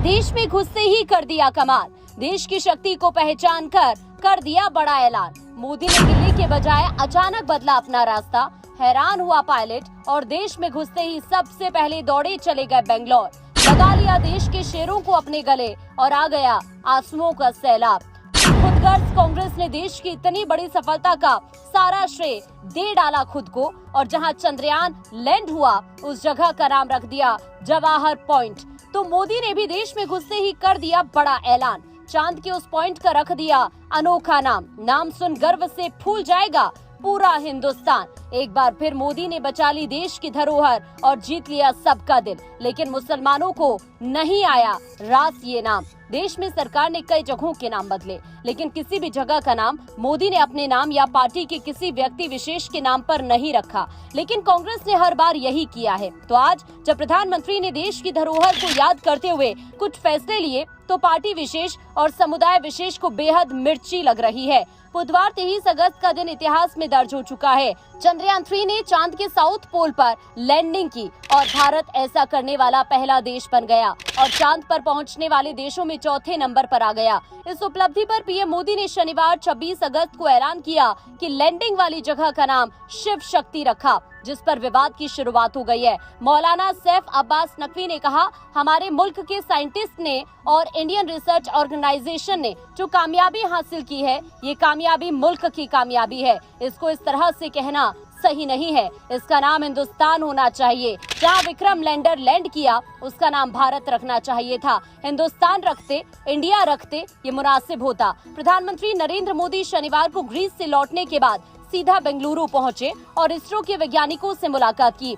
देश में घुसते ही कर दिया कमाल, देश की शक्ति को पहचान कर दिया बड़ा ऐलान। मोदी ने दिल्ली के बजाय अचानक बदला अपना रास्ता, हैरान हुआ पायलट और देश में घुसते ही सबसे पहले दौड़े चले गए बेंगलोर। लगा लिया देश के शेरों को अपने गले और आ गया आंसुओं का सैलाब। खुदगर्ज कांग्रेस ने देश की इतनी बड़ी सफलता का सारा श्रेय दे डाला खुद को और जहां चंद्रयान लैंड हुआ उस जगह का नाम रख दिया जवाहर पॉइंट। तो मोदी ने भी देश में घुसते ही कर दिया बड़ा ऐलान, चांद के उस पॉइंट का रख दिया अनोखा नाम सुन गर्व से फूल जाएगा पूरा हिंदुस्तान। एक बार फिर मोदी ने बचा ली देश की धरोहर और जीत लिया सबका दिल, लेकिन मुसलमानों को नहीं आया रास ये नाम। देश में सरकार ने कई जगहों के नाम बदले, लेकिन किसी भी जगह का नाम मोदी ने अपने नाम या पार्टी के किसी व्यक्ति विशेष के नाम पर नहीं रखा, लेकिन कांग्रेस ने हर बार यही किया है। तो आज जब प्रधानमंत्री ने देश की धरोहर को याद करते हुए कुछ फैसले लिए, तो पार्टी विशेष और समुदाय विशेष को बेहद मिर्ची लग रही है। बुधवार 23 अगस्त का दिन इतिहास में दर्ज हो चुका है। चंद्रयान 3 ने चांद के साउथ पोल पर लैंडिंग की और भारत ऐसा करने वाला पहला देश बन गया और चांद पर पहुंचने वाले देशों में चौथे नंबर पर आ गया। इस उपलब्धि पर पीएम मोदी ने शनिवार 26 अगस्त को ऐलान किया कि लैंडिंग वाली जगह का नाम शिव शक्ति रखा, जिस पर विवाद की शुरुआत हो गई है। मौलाना सैफ अब्बास नकवी ने कहा, हमारे मुल्क के साइंटिस्ट ने और इंडियन रिसर्च ऑर्गेनाइजेशन ने जो कामयाबी हासिल की है, ये कामयाबी मुल्क की कामयाबी है। इसको इस तरह से कहना सही नहीं है। इसका नाम हिंदुस्तान होना चाहिए। जहां विक्रम लैंडर लैंड किया उसका नाम भारत रखना चाहिए था। हिंदुस्तान रखते, इंडिया रखते, ये मुनासिब होता। प्रधानमंत्री नरेंद्र मोदी शनिवार को ग्रीस से लौटने के बाद सीधा बेंगलुरु पहुंचे और इसरो के वैज्ञानिकों से मुलाकात की।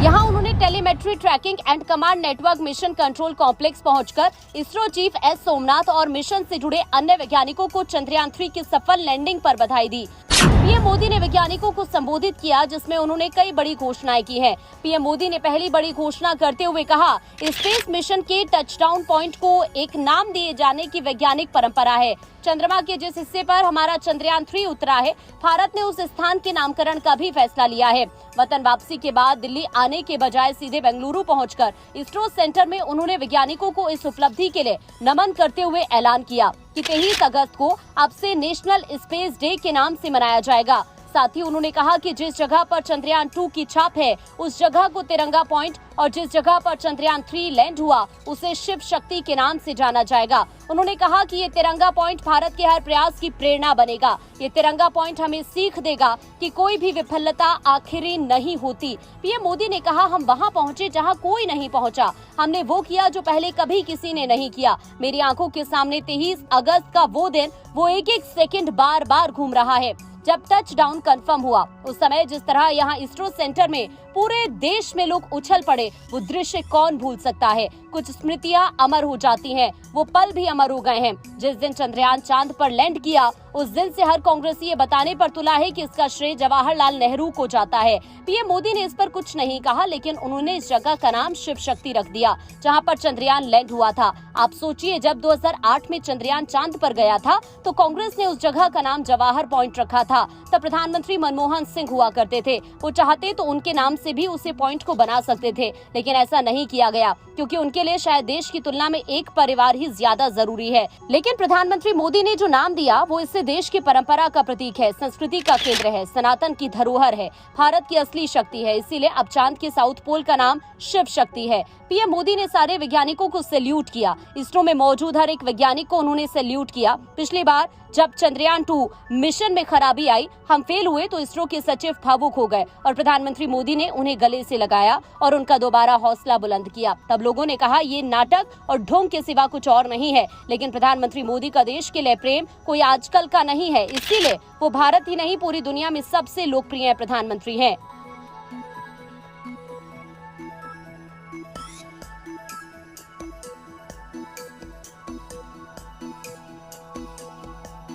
यहाँ उन्होंने telemetry tracking and command network mission control complex पहुंचकर इसरो चीफ एस सोमनाथ और मिशन से जुड़े अन्य वैज्ञानिकों को चंद्रयान 3 की सफल लैंडिंग पर बधाई दी। पीएम मोदी ने वैज्ञानिकों को संबोधित किया, जिसमें उन्होंने कई बड़ी घोषणाएं की हैं। पीएम मोदी ने पहली बड़ी घोषणा करते हुए कहा, स्पेस मिशन के टचडाउन पॉइंट को एक नाम दिए जाने की वैज्ञानिक परंपरा है। चंद्रमा के जिस हिस्से पर हमारा चंद्रयान 3 उतरा है, भारत ने उस स्थान के नामकरण का भी फैसला लिया है। वतन वापसी के बाद दिल्ली आने के बजाय सीधे बेंगलुरु पहुंचकर इसरो सेंटर में उन्होंने वैज्ञानिकों को इस उपलब्धि के लिए नमन करते हुए ऐलान किया कि 23 अगस्त को अब से नेशनल स्पेस डे के नाम से मनाया जाएगा। साथ ही उन्होंने कहा कि जिस जगह पर चंद्रयान 2 की छाप है उस जगह को तिरंगा पॉइंट और जिस जगह पर चंद्रयान 3 लैंड हुआ उसे शिव शक्ति के नाम से जाना जाएगा। उन्होंने कहा कि ये तिरंगा पॉइंट भारत के हर प्रयास की प्रेरणा बनेगा। ये तिरंगा पॉइंट हमें सीख देगा कि कोई भी विफलता आखिरी नहीं होती। पीएम मोदी ने कहा, हम वहाँ पहुँचे जहाँ कोई नहीं पहुँचा। हमने वो किया जो पहले कभी किसी ने नहीं किया। मेरी आंखों के सामने 23 अगस्त का वो दिन, वो एक एक सेकंड बार बार घूम रहा है। जब टच डाउन कंफर्म हुआ उस समय जिस तरह यहाँ इसरो सेंटर में पूरे देश में लोग उछल पड़े, वो दृश्य कौन भूल सकता है। कुछ स्मृतियां अमर हो जाती हैं, वो पल भी अमर हो गए हैं। जिस दिन चंद्रयान चांद पर लैंड किया उस दिन से हर कांग्रेसी ये बताने पर तुला है कि इसका श्रेय जवाहरलाल नेहरू को जाता है। पीएम मोदी ने इस पर कुछ नहीं कहा, लेकिन उन्होंने इस जगह का नाम शिव शक्ति रख दिया जहां पर चंद्रयान लैंड हुआ था। आप सोचिए, जब 2008 में चंद्रयान चांद पर गया था तो कांग्रेस ने उस जगह का नाम जवाहर पॉइंट रखा था। तब प्रधानमंत्री मनमोहन सिंह हुआ करते थे। वो चाहते तो उनके नाम से भी उसे पॉइंट को बना सकते थे, लेकिन ऐसा नहीं किया गया क्योंकि उनके लिए शायद देश की तुलना में एक परिवार ही ज्यादा जरूरी है। लेकिन प्रधानमंत्री मोदी ने जो नाम दिया वो इससे देश की परंपरा का प्रतीक है, संस्कृति का केंद्र है, सनातन की धरोहर है, भारत की असली शक्ति है। इसीलिए अब चांद के साउथ पोल का नाम शिव शक्ति है। पीएम मोदी ने सारे वैज्ञानिकों को सैल्यूट किया। इसरो में मौजूद हर एक वैज्ञानिक को उन्होंने सैल्यूट किया। पिछली बार जब चंद्रयान 2 मिशन में खराबी आई, हम फेल हुए, तो इसरो के सचिव भावुक हो गए और प्रधानमंत्री मोदी ने उन्हें गले से लगाया और उनका दोबारा हौसला बुलंद किया। तब लोगों ने कहा, ये नाटक और ढोंग के सिवा कुछ और नहीं है। लेकिन प्रधानमंत्री मोदी का देश के लिए प्रेम कोई आजकल का नहीं है, इसीलिए वो भारत ही नहीं पूरी दुनिया में सबसे लोकप्रिय प्रधानमंत्री हैं।